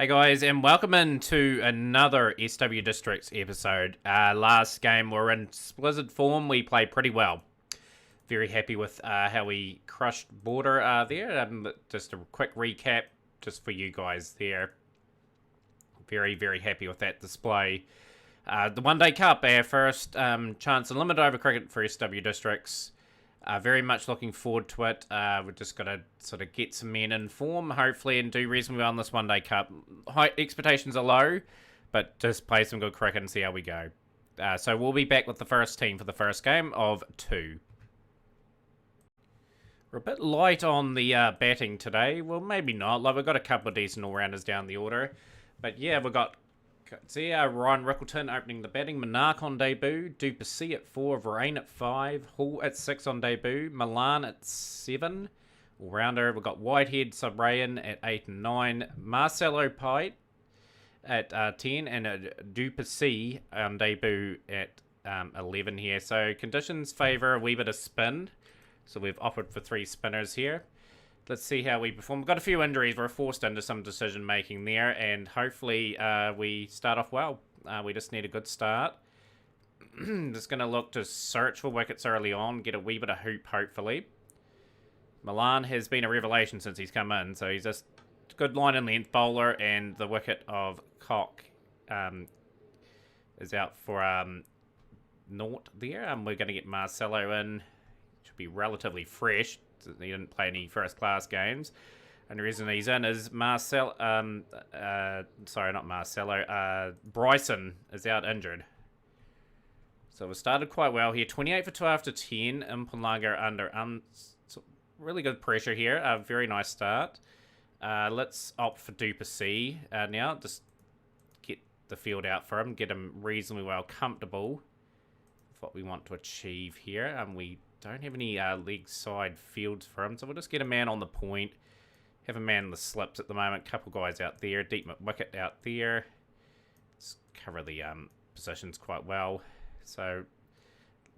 Hey guys, and welcome into another SW Districts episode. Last game we're in Blizzard form. We played pretty well. Very happy with how we crushed Border there. Just a quick recap just for you guys there. Very happy with that display. The One Day Cup, our first chance in limited over cricket for SW Districts. Very much looking forward to it. We're just got to sort of get some men in form, hopefully, and do reasonably well in this One Day Cup. High expectations are low, but just play some good cricket and see how we go. So we'll be back with the first team for the first game of 2. We're a bit light on the batting today. Well, maybe not. Like, we've got a couple of decent all-rounders down the order. But yeah, we've got Ryan Rickleton opening the batting. Monarch on debut. Duplessis at 4. Varane at 5. Hall at 6 on debut. Milan at 7. All-rounder. We've got Whitehead, Subrayan at 8 and 9. Marcelo Pite at 10. And Duplessis on debut at 11 here. So conditions favour a wee bit of spin. So we've opted for 3 spinners here. Let's see how we perform. We've got a few injuries. We're forced into some decision making there, and hopefully we start off well. We just need a good start. Just going to look to search for wickets early on, get a wee bit of hoop, hopefully. Milan has been a revelation since he's come in, so he's just a good line and length bowler, and the wicket of Cock is out for naught there. We're going to get Marcelo in. Should be relatively fresh. He didn't play any first-class games. And the reason he's in is Bryson is out injured. So we started quite well here. 28 for 12 to 10. Mpumalanga under really good pressure here. Very nice start. Let's opt for Duplessis now. Just get the field out for him. Get him reasonably well comfortable with what we want to achieve here. We don't have any leg side fields for him, so we'll just get a man on the point. Have a man in the slips at the moment. Couple guys out there. Deep wicket out there. Let's cover the positions quite well. So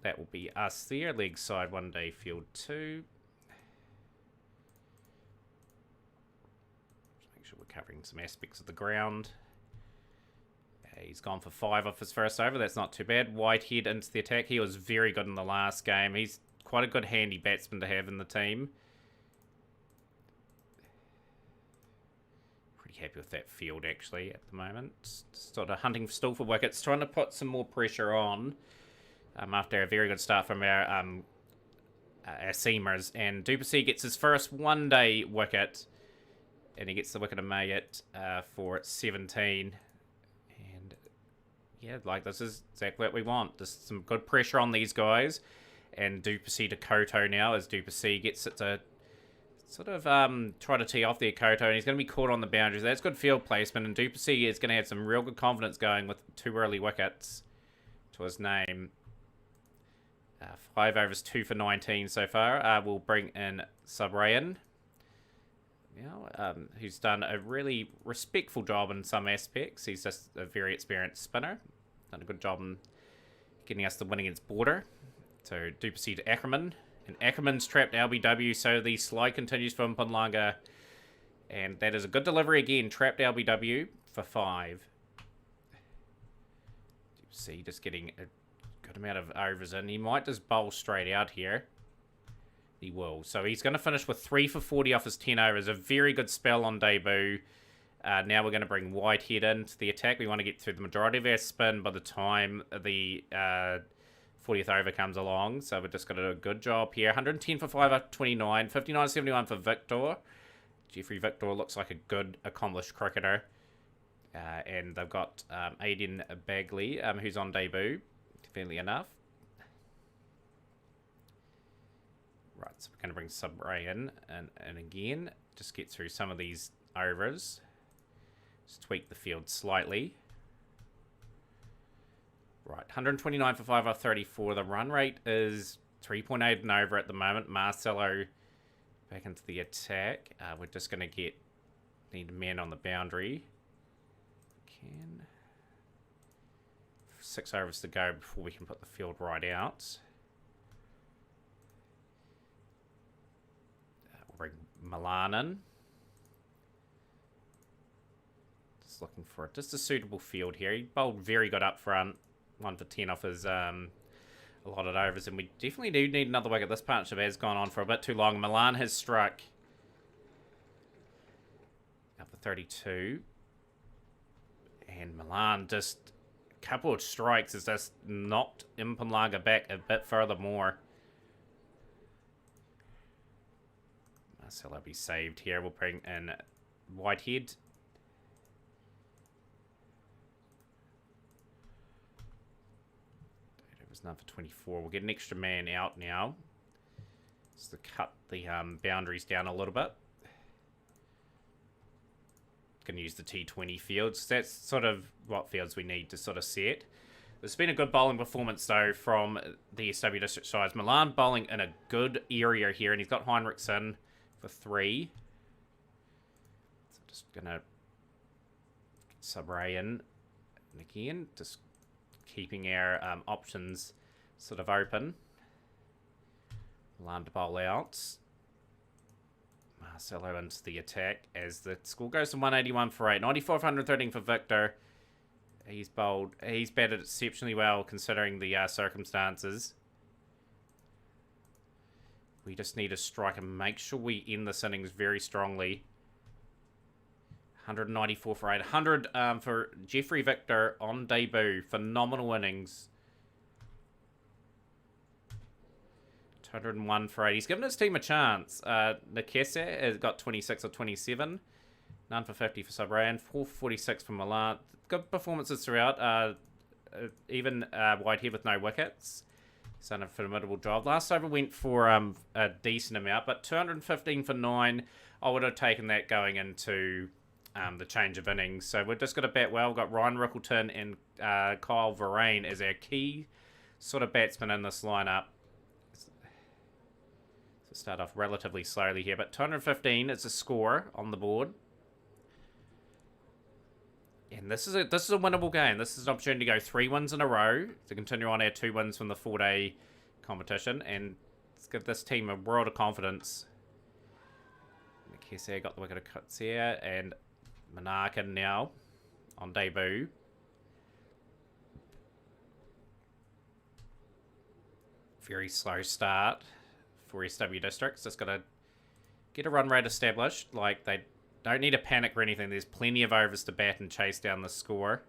that will be us there. Leg side 1 day field 2. Just make sure we're covering some aspects of the ground. He's gone for 5 off his first over. That's not too bad. Whitehead into the attack. He was very good in the last game. He's quite a good handy batsman to have in the team. Pretty happy with that field, actually, at the moment. Sort of hunting still for wickets. Trying to put some more pressure on after a very good start from our seamers. And Duplessis gets his first 1 day wicket. And he gets the wicket of Mayet for 17. Yeah, like, this is exactly what we want. Just some good pressure on these guys. And Duplessis to Koto now, as Duplessis gets it to sort of try to tee off the Koto. And he's going to be caught on the boundaries. That's good field placement. And Duplessis is going to have some real good confidence going with 2 early wickets to his name. 5 overs, 2 for 19 so far. We'll bring in Subrayan, who's done a really respectful job in some aspects. He's just a very experienced spinner. Done a good job in getting us the win against Border. So Duplessis to Ackerman. And Ackerman's trapped LBW, so the slide continues for Mpumalanga. And that is a good delivery again. Trapped LBW for 5. Duplessis just getting a good amount of overs in. He might just bowl straight out here. He will. So he's going to finish with 3 for 40 off his 10 overs. A very good spell on debut. Now we're going to bring Whitehead into the attack. We want to get through the majority of our spin by the time the 40th over comes along. So we're just going to do a good job here. 110 for 5 off 29. 59.71 for Victor. Jeffrey Victor looks like a good, accomplished cricketer. And they've got Aiden Bagley, who's on debut, fairly enough. Right, so we're going to bring Subray in, and again, just get through some of these overs. Just tweak the field slightly. Right, 129 for 5 off 34. The run rate is 3.8 and over at the moment. Marcelo back into the attack. We're just going to need a man on the boundary. Can 6 overs to go before we can put the field right out. Bring Milan in. Just looking for just a suitable field here. He bowled very good up front. 1 for 10 off his allotted overs. And we definitely do need another wicket. This partnership has gone on for a bit too long. Milan has struck out for 32. And Milan just a couple of strikes has just knocked Mpumalanga back a bit further more. Marcelo be saved here. We'll bring in Whitehead. It was none for 24. We'll get an extra man out now. Just to cut the boundaries down a little bit. Going to use the T20 fields. That's sort of what fields we need to sort of set. There's been a good bowling performance, though, from the SW District sides. Milan bowling in a good area here, and he's got Heinrichsen for 3. So just going to sub Ray in. And again, just keeping our options sort of open. Milan to bowl out. Marcelo into the attack as the score goes to 181 for 8. 94 for 113 for Victor. He's bowled. He's batted exceptionally well considering the circumstances. We just need to strike and make sure we end this innings very strongly. 194 for 8. 100 for Jeffrey Victor on debut. Phenomenal innings. 201 for 8. He's given his team a chance. Nakese has got 26 or 27. None for 50 for Subran. 446 for Milan. Good performances throughout. Even Whitehead with no wickets. He's done a formidable job. Last over went for a decent amount, but 215 for 9. I would have taken that going into the change of innings. So we're just going to bat well. We've got Ryan Rickleton and Kyle Varane as our key sort of batsmen in this lineup. So start off relatively slowly here, but 215 is the score on the board. And this is a winnable game. This is an opportunity to go 3 wins in a row to continue on our 2 wins from the 4-day competition, and let's give this team a world of confidence. Nakese got the wicket of Kutsia, and Manarkin now on debut. Very slow start for SW Districts. Just got to get a run rate established. Like, they don't need to panic or anything. There's plenty of overs to bat and chase down the score.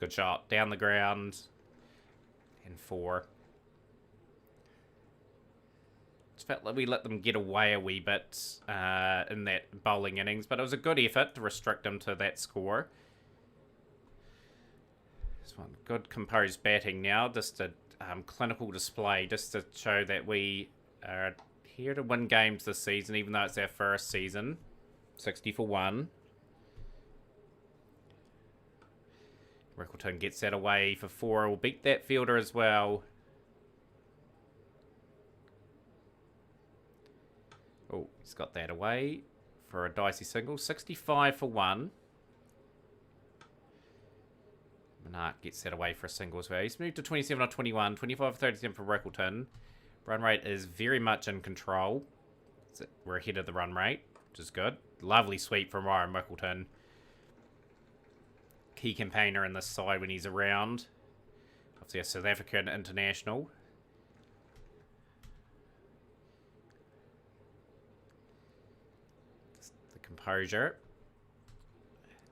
Good shot. Down the ground. And 4. Just felt like we let them get away a wee bit in that bowling innings. But it was a good effort to restrict them to that score. This one, good composed batting now. Just a clinical display, just to show that we are here to win games this season, even though it's our first season. 60 for 1. Rickleton gets that away for 4. We'll beat that fielder as well. Oh, he's got that away for a dicey single. 65 for 1. Manark gets that away for a single as well. He's moved to 27 or 21. 25 for 37 for Rickleton. Run rate is very much in control. So we're ahead of the run rate, which is good. Lovely sweep from Ryan Rickleton. Key campaigner in this side when he's around. Obviously a South African international. The composure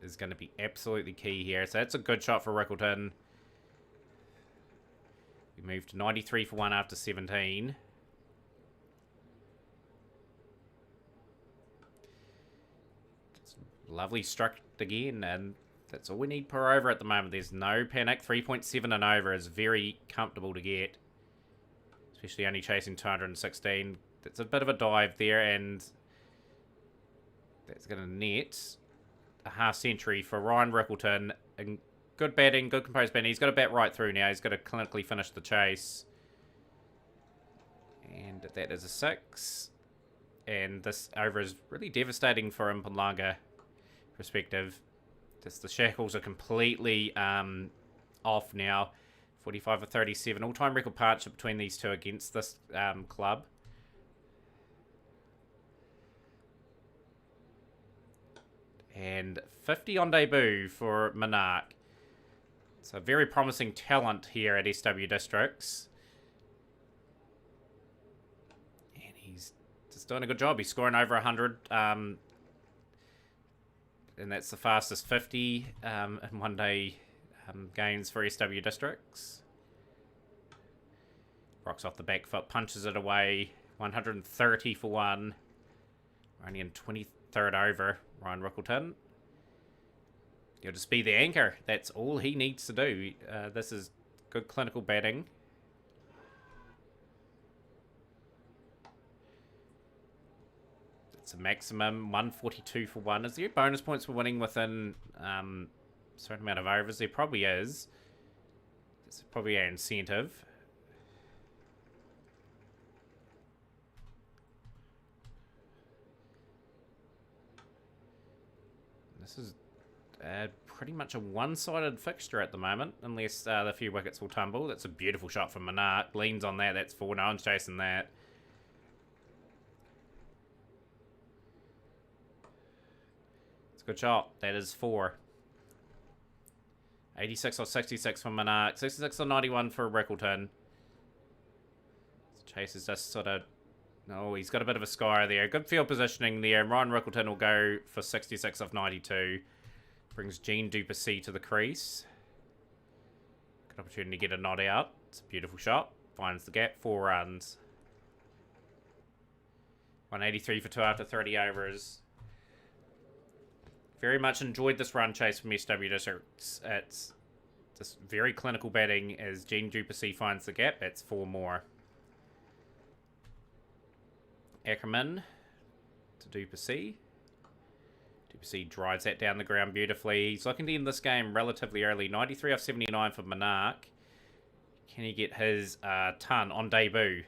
is going to be absolutely key here. So that's a good shot for Rickleton. We moved to 93 for 1 after 17. It's lovely struck again, and that's all we need per over at the moment. There's no panic. 3.7 and over is very comfortable to get. Especially only chasing 216. That's a bit of a dive there, and that's going to net a half century for Ryan Rickleton. And good batting, good composed batting. He's got to bat right through now. He's got to clinically finish the chase. And that is a 6. And this over is really devastating for Mpumalanga perspective. Just the shackles are completely off now 45 for 37. All-time record partnership between these two against this club. And 50 on debut for Monarch. So very promising talent here at SW Districts. And he's just doing a good job. He's scoring over 100. And that's the fastest 50 in one-day gains for SW Districts. Rocks off the back foot, punches it away. 130 for one. We're only in 23rd over, Ryan Rickleton. He'll just be the anchor. That's all he needs to do. This is good clinical batting. It's a maximum 142 for one. Is there bonus points for winning within a certain amount of overs? There probably is. It's probably an incentive. This is pretty much a one-sided fixture at the moment, unless the few wickets will tumble. That's a beautiful shot from Monarch. Leans on that. That's 4. No one's chasing that. It's a good shot. That is 4. 86 or 66 for Monarch. 66 or 91 for Rickleton. Chase is just sort of... Oh, he's got a bit of a sky there. Good field positioning there. Ryan Rickleton will go for 66 off 92. Brings Gene Duplessis to the crease. Good opportunity to get a nod out. It's a beautiful shot. Finds the gap. 4 runs. 183 for 2 after 30 overs. Very much enjoyed this run chase from SW Districts. It's just very clinical batting as Gene Duplessis finds the gap. That's 4 more. Ackerman to Duplessis. Duplessis drives that down the ground beautifully. He's looking to end this game relatively early. 93 off 79 for Monarch. Can he get his ton on debut?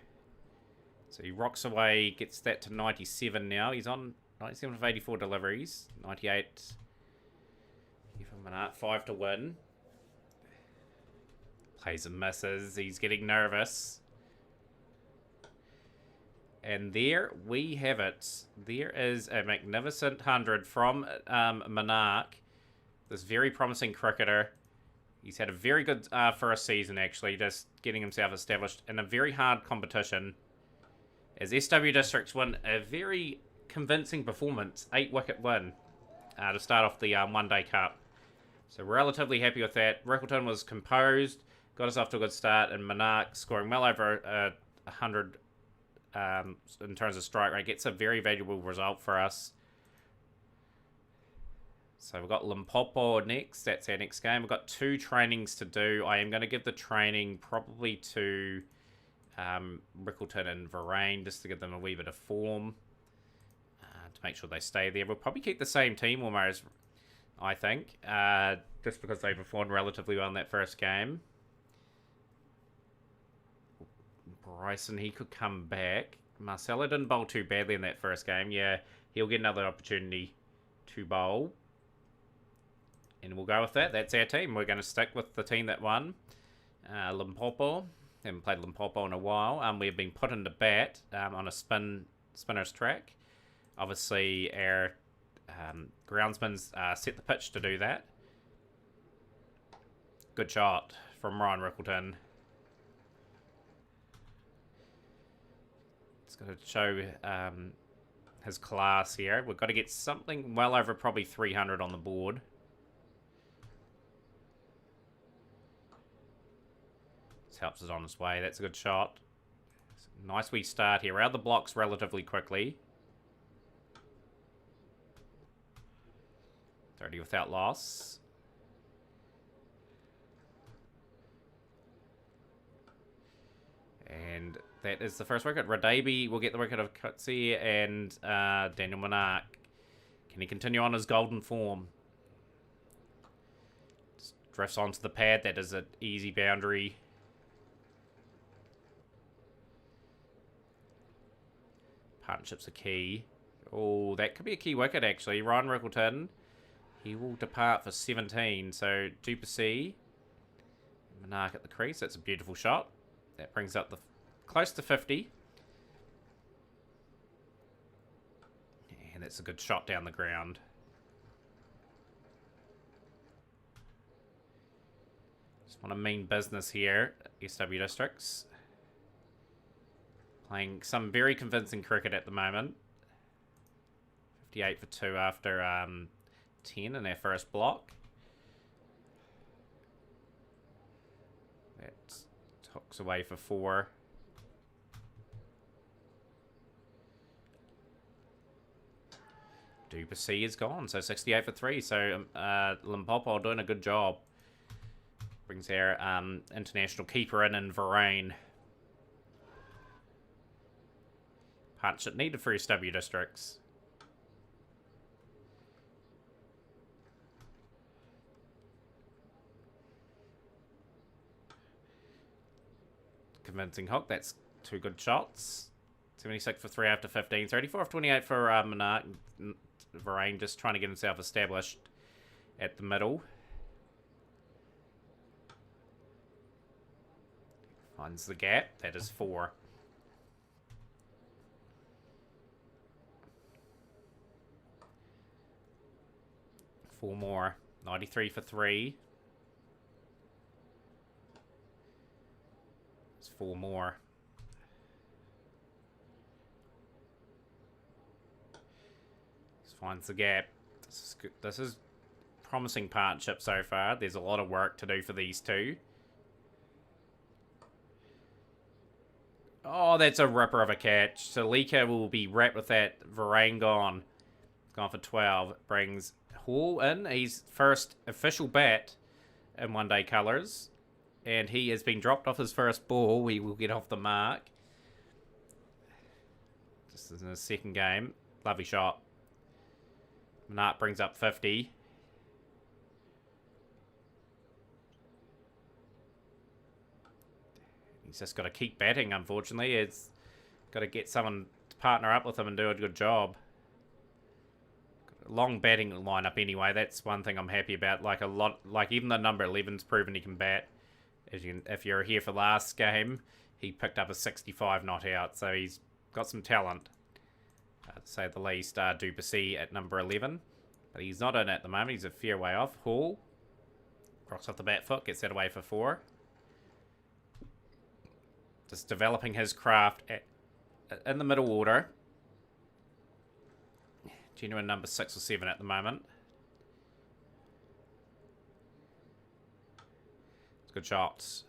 So he rocks away, gets that to 97 now. He's on 97 of 84 deliveries. 98 here for Monarch. 5 to win. Plays and misses. He's getting nervous. And there we have it. There is a magnificent 100 from Monarch. This very promising cricketer. He's had a very good first season, actually, just getting himself established in a very hard competition. As SW Districts win a very convincing performance, 8-wicket win to start off the one-day cup. So relatively happy with that. Rickleton was composed, got us off to a good start, and Monarch scoring well over 100 in terms of strike rate. Gets a very valuable result for us. So we've got Limpopo next. That's our next game. We've got 2 trainings to do. I am going to give the training probably to Rickleton and Varane just to give them a wee bit of form to make sure they stay there. We'll probably keep the same team almost, I think, just because they performed relatively well in that first game. Bryson, he could come back. Marcelo didn't bowl too badly in that first game. Yeah, he'll get another opportunity to bowl. And we'll go with that. That's our team. We're going to stick with the team that won. Limpopo. Haven't played Limpopo in a while. We've been put into bat on a spinner's track. Obviously, our groundsmen set the pitch to do that. Good shot from Ryan Rickleton. It's got to show his class here. We've got to get something well over probably 300 on the board. This helps us on his way. That's a good shot. Nice wee start here. Out of the blocks relatively quickly. 30 without loss. And that is the first wicket. Radabi will get the wicket of Kutsi and Daniel Monarch. Can he continue on his golden form? Just drifts onto the pad. That is an easy boundary. Partnerships are key. Oh, that could be a key wicket, actually. Ryan Rickleton, he will depart for 17. So, Duplessis. Monarch at the crease. That's a beautiful shot. That brings up the close to 50. And that's a good shot down the ground. Just want to mean business here, SW Districts. Playing some very convincing cricket at the moment. 58 for 2 after 10 in our first block. That hooks away for 4. Duplessis is gone, so 68 for 3. So Limpopo doing a good job. Brings our international keeper in Varane. Partnership needed for SW Districts. Convincing hook. That's 2 good shots. 76 for 3 after 15. 34 for 28 for Monarch. Varane just trying to get himself established at the middle. Finds the gap. That is 4. Four more. 93 for 3. It's 4 more. Just finds the gap. This is promising partnership so far. There's a lot of work to do for these two. Oh, that's a ripper of a catch. Salika will be wrapped with that. Varane gone. Gone for 12. Brings Hall in. He's first official bat in one-day colours. And he has been dropped off his first ball. He will get off the mark. Just in his second game. Lovely shot. Monarch brings up 50. He's just got to keep batting, unfortunately. It's got to get someone to partner up with him and do a good job. Long batting lineup anyway. That's one thing I'm happy about. Like even the number 11's proven he can bat. If you're here for last game, he picked up a 65 not out, so he's got some talent, to say the least. Duplessis at number 11, but he's not in at the moment. He's a fair way off. Hall rocks off the bat foot, gets that away for 4. Just developing his craft in the middle order. Genuine number 6 or 7 at the moment. Good shots.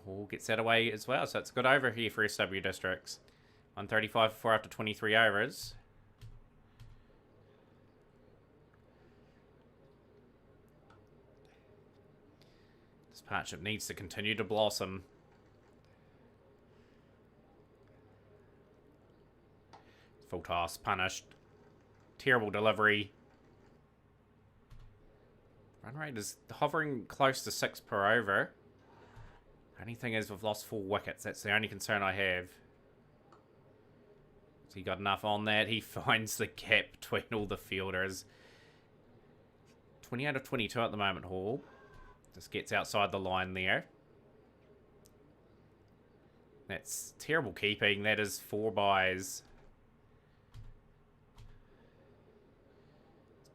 Hall gets that away as well, so it's a good over here for SW Districts. 135 for 4 after 23 overs. This partnership needs to continue to blossom. Full toss, punished. Terrible delivery. Run rate is hovering close to 6 per over. Only thing is we've lost 4 wickets. That's the only concern I have. Has he got enough on that? He finds the gap between all the fielders. 28 of 22 at the moment, Hall. Just gets outside the line there. That's terrible keeping. That is 4 byes.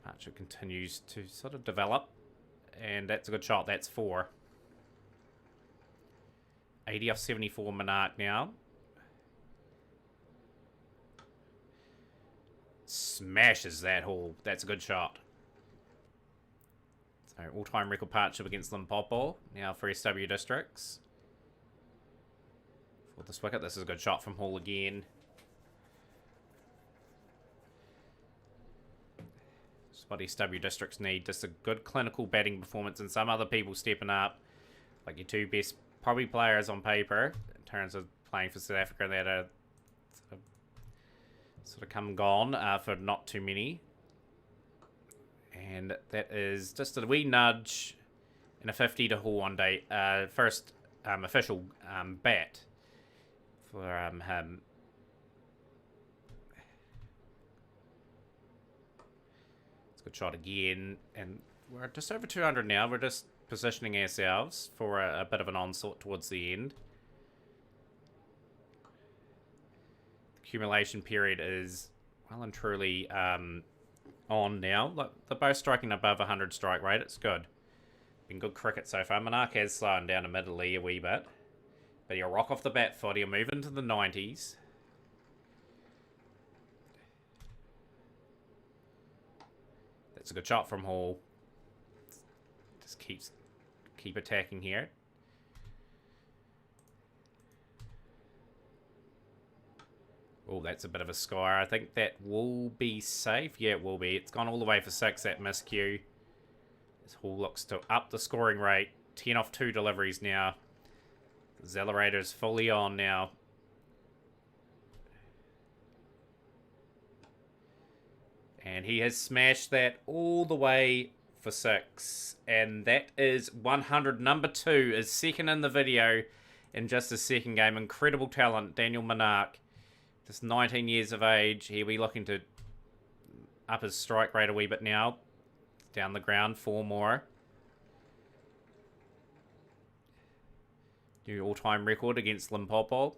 Partnership continues to sort of develop. And that's a good shot. That's 4. 80 off 74 Monarch now. Smashes that Hall. That's a good shot. So all-time record partnership against Limpopo. Now for SW Districts. For this wicket, this is a good shot from Hall again. What SW Districts need, just a good clinical batting performance and some other people stepping up, like your 2 best probably players on paper in terms of playing for South Africa that are sort of come and gone for not too many. And that is just a wee nudge and a 50 to Hall one day. First official bat for him. Good shot again. And we're just over 200 now. We're just positioning ourselves for a bit of an onslaught towards the end. The accumulation period is well and truly on now. Look, they're both striking above 100 strike rate. It's good. Been good cricket so far. Monarch has slowed down admittedly a wee bit. But he'll rock off the bat foot. He'll move into the 90s. That's a good shot from Hall. Just keep attacking here. Oh, that's a bit of a sky. I think that will be safe. Yeah, it will be. It's gone all the way for 6, that miscue. This Hall looks to up the scoring rate. 10 off 2 deliveries now. The accelerator's fully on now. And he has smashed that all the way for 6. And that is 100. Number 2 is second in the video in just his second game. Incredible talent, Daniel Monarch. Just 19 years of age. He'll be looking to up his strike rate a wee bit now. Down the ground, 4 more. New all-time record against Limpopo.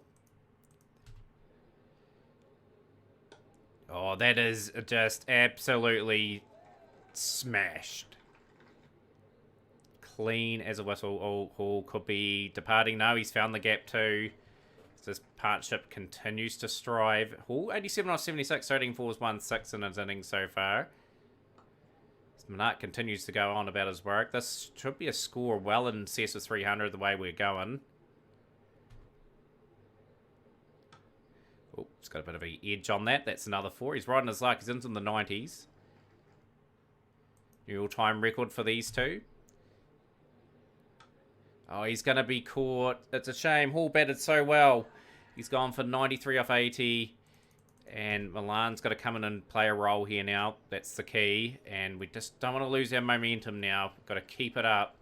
Oh, that is just absolutely smashed. Clean as a whistle. Oh, Hall could be departing. No, he's found the gap too. This partnership continues to strive. Hall, 87 off 76, 13 fours, 1-6 in his innings so far. Monarch continues to go on about his work. This should be a score well in excess of 300 the way we're going. Oh, he's got a bit of an edge on that. That's another 4. He's riding his luck. He's into the 90s. New all-time record for these two. Oh, he's going to be caught. It's a shame. Hall batted so well. He's gone for 93 off 80. And Milan's got to come in and play a role here now. That's the key. And we just don't want to lose our momentum now. We've got to keep it up.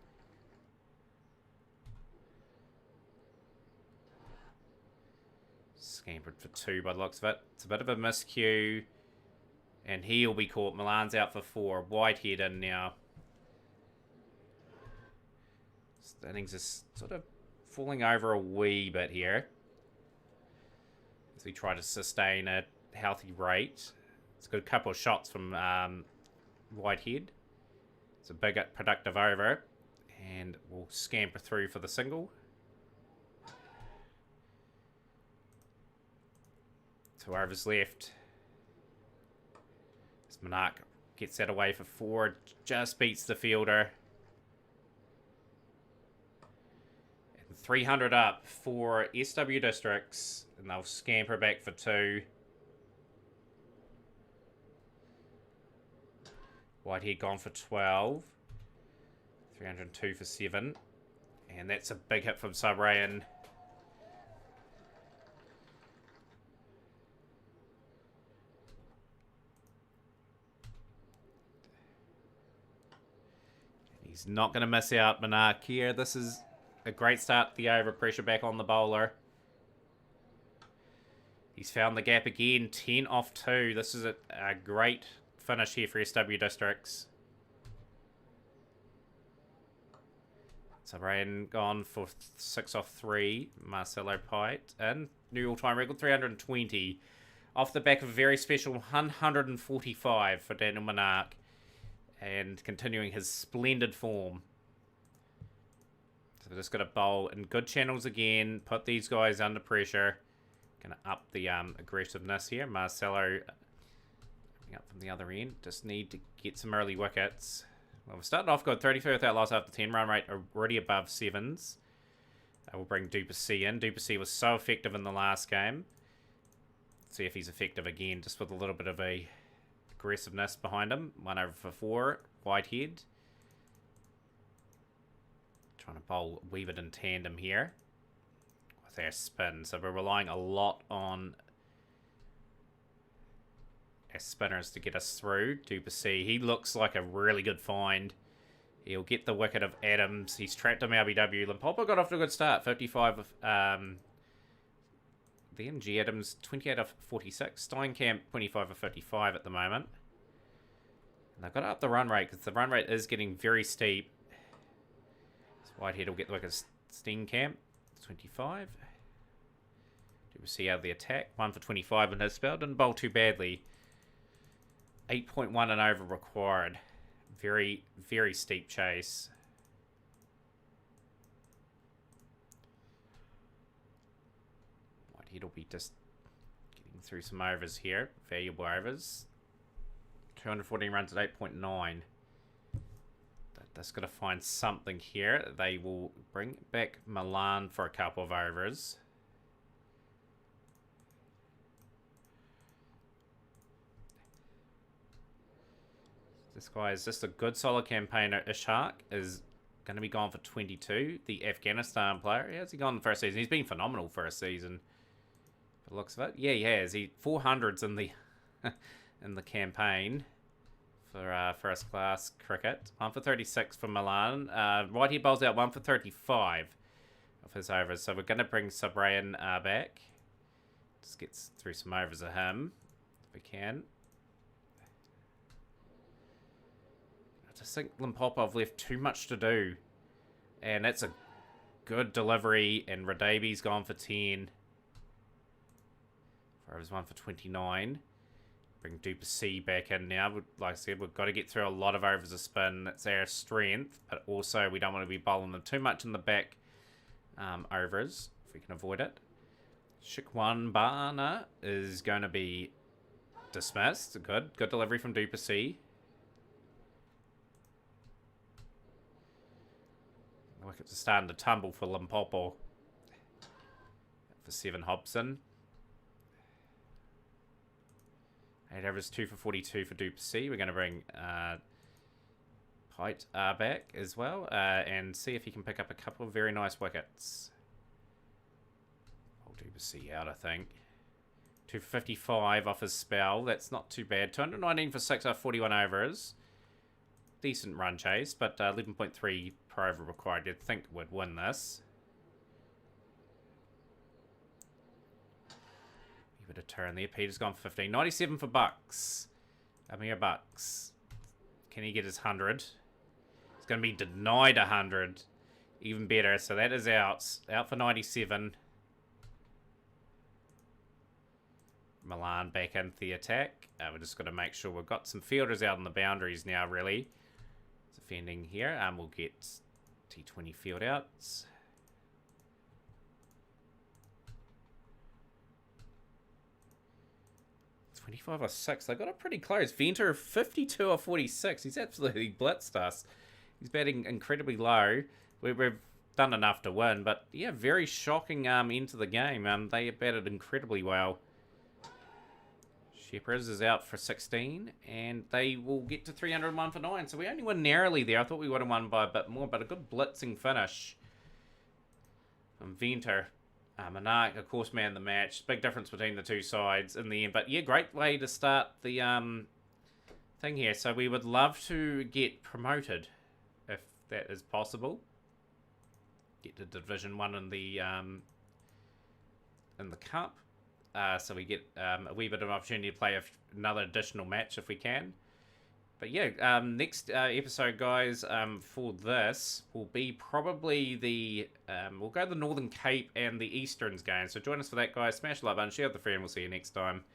Scampered for 2 by the looks of it. It's a bit of a miscue. And he'll be caught. Milan's out for 4. Whitehead in now. Innings is sort of falling over a wee bit here as we try to sustain a healthy rate. It's a good couple of shots from Whitehead. It's a big productive over, and we'll scamper through for the single. 2 overs left. This Monarch gets that away for 4, just beats the fielder. 300 up for SW Districts, and they'll scamper back for 2. Whitehead gone for 12. 302 for 7. And that's a big hit from Subrayan. He's not going to miss out, Monarch here. This is a great start to the over. Pressure back on the bowler. He's found the gap again. 10 off 2. This is a great finish here for SW Districts. So Rain gone for 6 off 3. Marcelo Pite in. New all-time record, 320. Off the back of a very special 145 for Daniel Monarch. And continuing his splendid form. So we're just going to bowl in good channels again. Put these guys under pressure. Going to up the aggressiveness here. Marcelo up from the other end. Just need to get some early wickets. Well, we're starting off good. 33 without loss after 10. Run rate already above 7s. We'll bring Duplessis in. Duplessis was so effective in the last game. See if he's effective again. Just with a little bit of a aggressiveness behind him. 1 over for 4. Whitehead. Trying to bowl weave it in tandem here with our spin. So we're relying a lot on our spinners to get us through. Duplessis, he looks like a really good find. He'll get the wicket of Adams. He's trapped him RBW. Limpopo got off to a good start. 55 of then G Adams 28 of 46. Steinkamp 25 of 55 at the moment. And I've got to up the run rate because the run rate is getting very steep. So Whitehead will get like a steam camp. 25. Do we see out of the attack? 1 for 25 in his spell. Didn't bowl too badly. 8.1 and over required. Very, very steep chase. Whitehead will be just getting through some overs here. Valuable overs. 214 runs at 8.9. That's got to find something here. They will bring back Milan for a couple of overs. This guy is just a good solid campaigner. Ishaq is going to be gone for 22. The Afghanistan player. How's he gone the first season? He's been phenomenal for a season. For the looks of it. Yeah, he has. He 400s in the in the campaign for first class cricket. 1 for 36 for Milan. Whitehead bowls out 1 for 35 of his overs. So we're going to bring Sabrayan back. Just gets through some overs of him if we can. I just think Limpopo have left too much to do. And that's a good delivery. And Radabi's gone for 10. Overs 1 for 29. Bring Duplessis back in now. Like I said, we've got to get through a lot of overs of spin. That's our strength. But also, we don't want to be bowling them too much in the back overs, if we can avoid it. Shikwan Bana is going to be dismissed. Good delivery from Duplessis. The wickets are starting to tumble for Limpopo. For 7 Hobson. 8 overs, 2 for 42 for Duplessis. We're going to bring Pite back as well and see if he can pick up a couple of very nice wickets. I'll Duplessis out, I think. 2 for 55 off his spell. That's not too bad. 219 for 6 after 41 overs. Decent run chase, but 11.3 per over required. You'd think would win this. Bit of turn there. Peter's gone for 15. 97 for Bucks. Amir Bucks. Can he get his 100? He's going to be denied 100. Even better. So that is out. Out for 97. Milan back into the attack. We're just going to make sure we've got some fielders out on the boundaries now, really. Defending here. We'll get T20 field outs. 25 or 6. They got it pretty close. Venter 52 or 46. He's absolutely blitzed us. He's batting incredibly low. We've done enough to win, but yeah, very shocking end to the game. They batted incredibly well. Shepherds is out for 16, and they will get to 301 for 9. So we only won narrowly there. I thought we would have won by a bit more, but a good blitzing finish from Venter. Monarch, of course, man the match. Big difference between the two sides in the end. But yeah, great way to start the thing here. So we would love to get promoted, if that is possible. Get to Division 1 in the Cup. So we get a wee bit of an opportunity to play another additional match if we can. But yeah, next episode, guys, for this will be probably the... we'll go to the Northern Cape and the Easterns game. So join us for that, guys. Smash the like button, share with a friend. We'll see you next time.